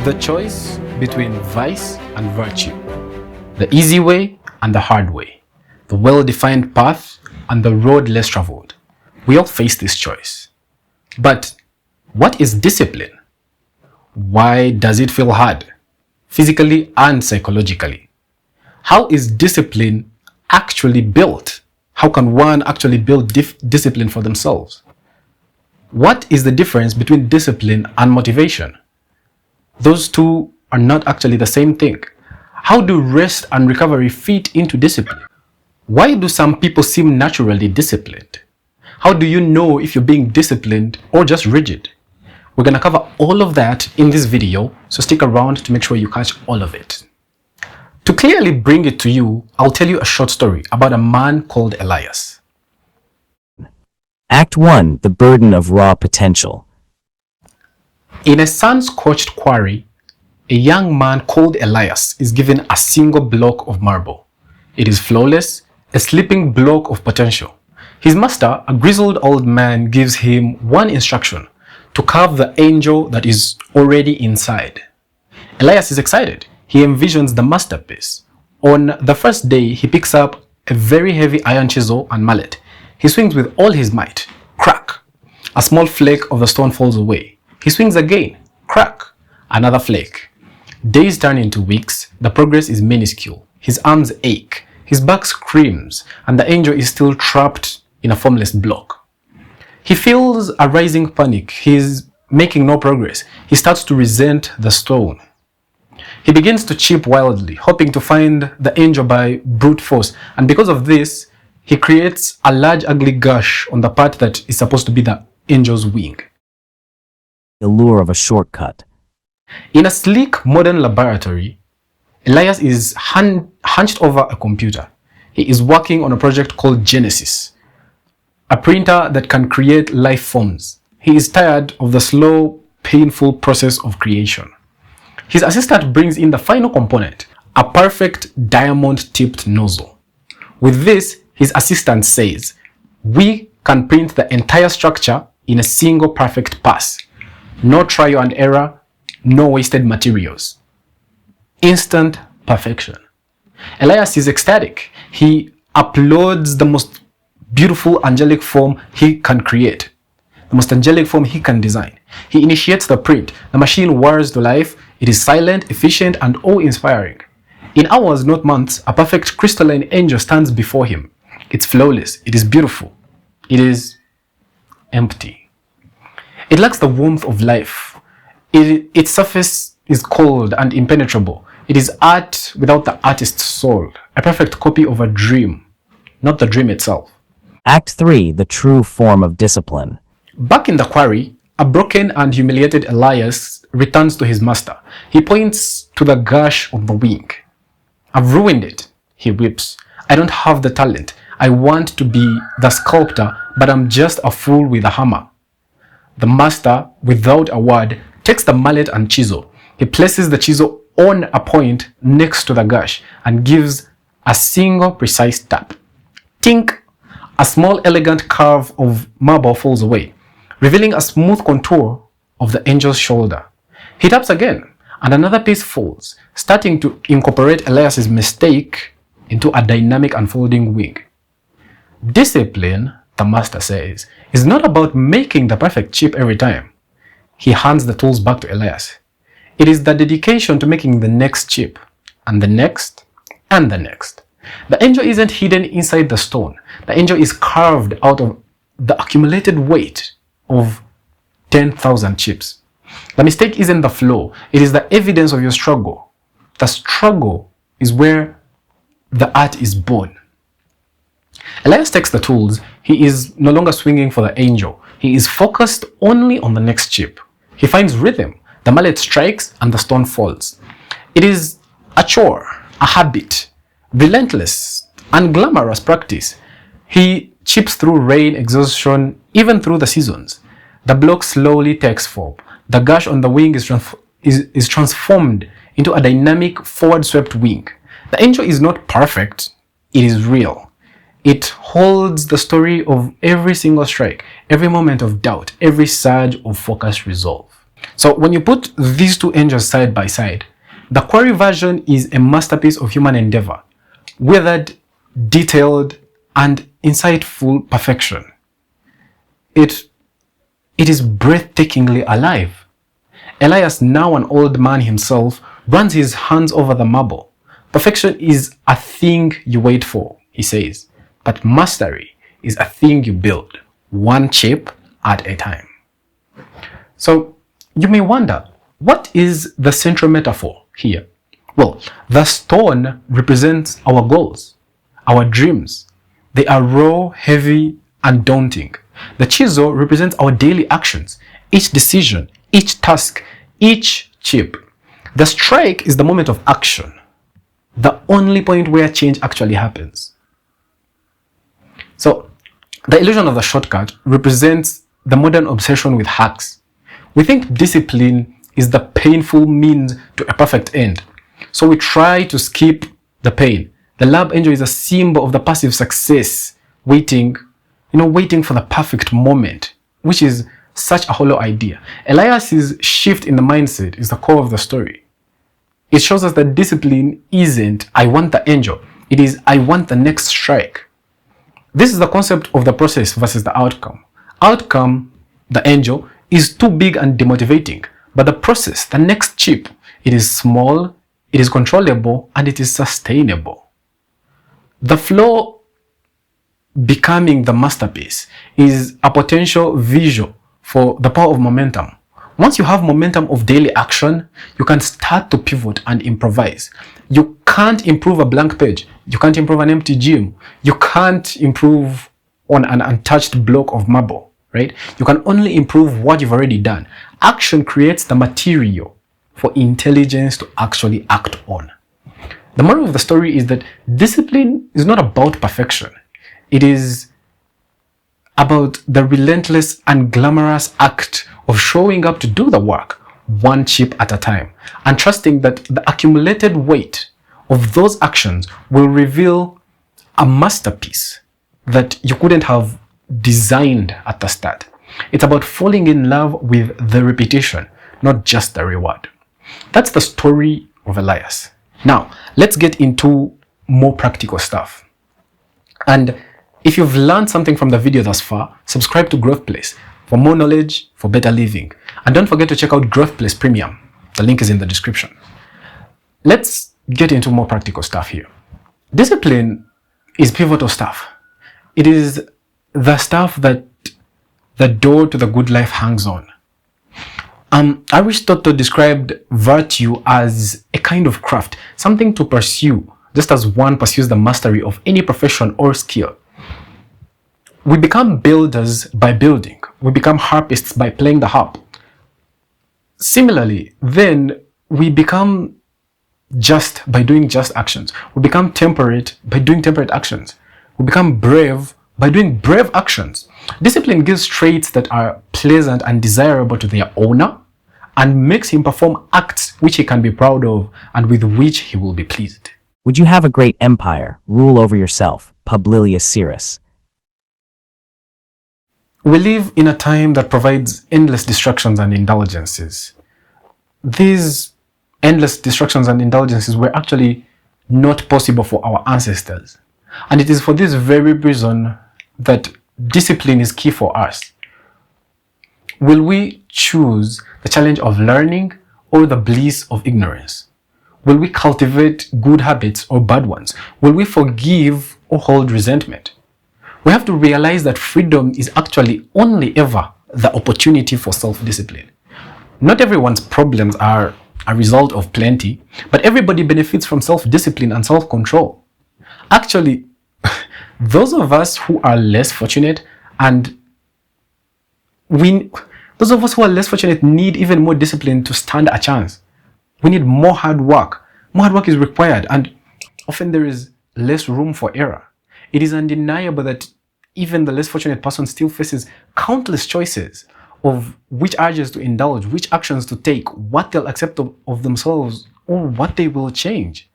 the choice between vice and virtue, the easy way and the hard way, the well-defined path and the road less traveled. We all face this choice. But what is discipline? Why does it feel hard, physically and psychologically? How is discipline actually built? How can one actually build discipline for themselves? What is the difference between discipline and motivation? Those two are not actually the same thing. How do rest and recovery fit into discipline? Why do some people seem naturally disciplined? How do you know if you're being disciplined or just rigid? We're going to cover all of that in this video, so stick around to make sure you catch all of it. To clearly bring it to you, I'll tell you a short story about a man called Elias. Act 1. The burden of raw potential. In a sun-scorched quarry, a young man called Elias is given a single block of marble. It is flawless, a sleeping block of potential. His master, a grizzled old man, gives him one instruction: to carve the angel that is already inside. Elias is excited. He envisions the masterpiece. On the first day, he picks up a very heavy iron chisel and mallet. He swings with all his might. Crack! A small flake of the stone falls away. He swings again. Crack! Another flake. Days turn into weeks. The progress is minuscule. His arms ache. His back screams, and the angel is still trapped in a formless block. He feels a rising panic. He is making no progress. He starts to resent the stone. He begins to chip wildly, hoping to find the angel by brute force, and because of this, he creates a large ugly gash on the part that is supposed to be the angel's wing. The lure of a shortcut. In a sleek modern laboratory, Elias is hunched over a computer. He is working on a project called Genesis, a printer that can create life forms. He is tired of the slow, painful process of creation. His assistant brings in the final component, a perfect diamond-tipped nozzle. With this, his assistant says, "We can print the entire structure in a single perfect pass. No trial and error, no wasted materials. Instant perfection." Elias is ecstatic. He uploads the most beautiful angelic form he can create, the most angelic form he can design. He initiates the print. The machine whirs to life. It is silent, efficient, and awe-inspiring. In hours, not months, a perfect crystalline angel stands before him. It's flawless. It is beautiful. It is empty. It lacks the warmth of life. Its surface is cold and impenetrable. It is art without the artist's soul, a perfect copy of a dream, not the dream itself. Act 3. The true form of discipline. Back in the quarry, a broken and humiliated Elias returns to his master. He points to the gash on the wing. "I've ruined it," he weeps. "I don't have the talent. I want to be the sculptor, but I'm just a fool with a hammer." The master, without a word, takes the mallet and chisel. He places the chisel on a point next to the gash and gives a single precise tap. Tink! A small elegant curve of marble falls away, revealing a smooth contour of the angel's shoulder. He taps again, and another piece falls, starting to incorporate Elias's mistake into a dynamic unfolding wing. Discipline, the master says, is not about making the perfect chip every time. He hands the tools back to Elias. It is the dedication to making the next chip, and the next, and the next. The angel isn't hidden inside the stone. The angel is carved out of the accumulated weight of 10,000 chips. The mistake isn't the flaw. It is the evidence of your struggle. The struggle is where the art is born. Elias takes the tools. He is no longer swinging for the angel. He is focused only on the next chip. He finds rhythm. The mallet strikes and the stone falls. It is a chore, a habit, relentless, unglamorous practice. He chips through rain, exhaustion, even through the seasons. The block slowly takes form. The gash on the wing is transformed into a dynamic, forward-swept wing. The angel is not perfect. It is real. It holds the story of every single strike, every moment of doubt, every surge of focused resolve. So when you put these two angels side by side, the quarry version is a masterpiece of human endeavor, weathered, detailed, and insightful perfection. It is breathtakingly alive. Elias, now an old man himself, runs his hands over the marble. Perfection is a thing you wait for, he says, but mastery is a thing you build, one chip at a time. So you may wonder, what is the central metaphor here? Well, the stone represents our goals, our dreams. They are raw, heavy, and daunting. The chisel represents our daily actions, each decision, each task, each chip. The strike is the moment of action, the only point where change actually happens. So, the illusion of the shortcut represents the modern obsession with hacks. We think discipline is the painful means to a perfect end. So we try to skip the pain. The lab angel is a symbol of the passive success, waiting for the perfect moment, which is such a hollow idea. Elias's shift in the mindset is the core of the story. It shows us that discipline isn't, I want the angel. It is, I want the next strike. This is the concept of the process versus the outcome. Outcome, the angel, is too big and demotivating. But the process, the next chip, it is small, it is controllable, and it is sustainable. The flow becoming the masterpiece is a potential visual for the power of momentum. Once you have momentum of daily action, you can start to pivot and improvise. You can't improve a blank page. You can't improve an empty gym. You can't improve on an untouched block of marble, right? You can only improve what you've already done. Action creates the material for intelligence to actually act on. The moral of the story is that discipline is not about perfection. It is about the relentless and glamorous act of showing up to do the work, one chip at a time, and trusting that the accumulated weight of those actions will reveal a masterpiece that you couldn't have designed at the start. It's about falling in love with the repetition, not just the reward. That's the story of Elias. Now, let's get into more practical stuff. And if you've learned something from the video thus far, subscribe to Growthplace for more knowledge, for better living. And don't forget to check out Growthplace Premium. The link is in the description. Let's get into more practical stuff here. Discipline is pivotal stuff. It is the stuff that the door to the good life hangs on. Aristotle described virtue as a kind of craft, something to pursue, just as one pursues the mastery of any profession or skill. We become builders by building. We become harpists by playing the harp. Similarly, then we become just by doing just actions. We become temperate by doing temperate actions. We become brave by doing brave actions. Discipline gives traits that are pleasant and desirable to their owner and makes him perform acts which he can be proud of and with which he will be pleased. Would you have a great empire, rule over yourself? Publilius Cyrus. We live in a time that provides endless distractions and indulgences. These endless distractions and indulgences were actually not possible for our ancestors. And it is for this very reason that discipline is key for us. Will we choose the challenge of learning or the bliss of ignorance? Will we cultivate good habits or bad ones? Will we forgive or hold resentment? We have to realize that freedom is actually only ever the opportunity for self-discipline. Not everyone's problems are a result of plenty, but everybody benefits from self-discipline and self-control. Actually, those of us who are less fortunate those of us who are less fortunate need even more discipline to stand a chance. We need more hard work. More hard work is required, and often there is less room for error. It is undeniable that even the less fortunate person still faces countless choices of which urges to indulge, which actions to take, what they'll accept of themselves, or what they will change.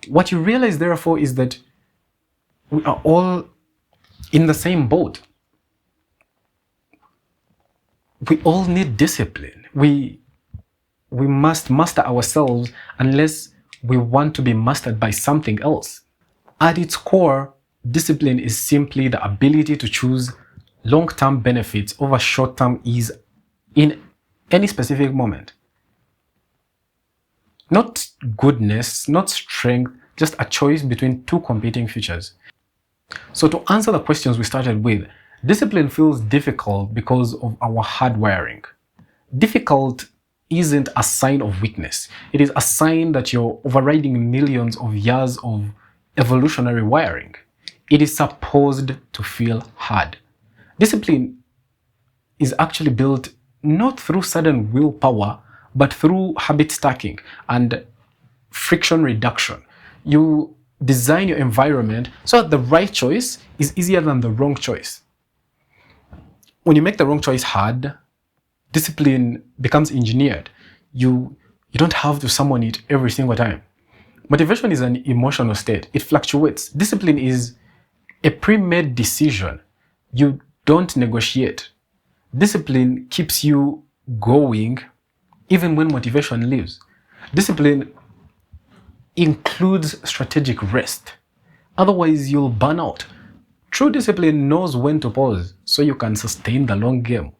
What you realize, therefore, is that we are all in the same boat. we all need discipline. We must master ourselves unless we want to be mastered by something else. At its core, discipline is simply the ability to choose long-term benefits over short-term ease in any specific moment. Not goodness, not strength, just a choice between two competing futures. So to answer the questions we started with, discipline feels difficult because of our hardwiring. Difficult isn't a sign of weakness. It is a sign that you're overriding millions of years of evolutionary wiring. It is supposed to feel hard. Discipline is actually built not through sudden willpower, but through habit stacking and friction reduction. You design your environment so that the right choice is easier than the wrong choice. When you make the wrong choice hard, discipline becomes engineered. You don't have to summon it every single time. Motivation is an emotional state. It fluctuates. Discipline is a pre-made decision. You don't negotiate. Discipline keeps you going even when motivation leaves. Discipline includes strategic rest. Otherwise, you'll burn out. True discipline knows when to pause so you can sustain the long game.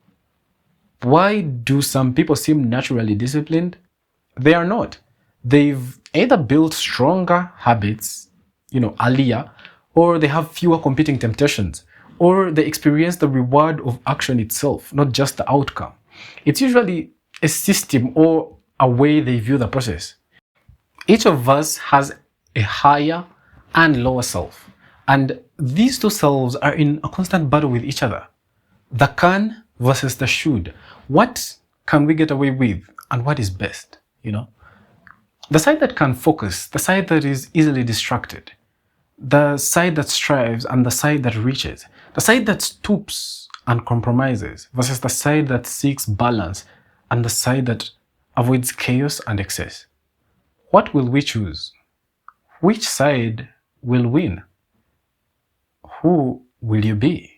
Why do some people seem naturally disciplined? They are not. They've either built stronger habits, earlier, or they have fewer competing temptations, or they experience the reward of action itself, not just the outcome. It's usually a system or a way they view the process. Each of us has a higher and lower self, and these two selves are in a constant battle with each other. The can versus the should. What can we get away with, and what is best? The side that can focus, the side that is easily distracted, the side that strives and the side that reaches, the side that stoops and compromises versus the side that seeks balance and the side that avoids chaos and excess. What will we choose? Which side will win? Who will you be?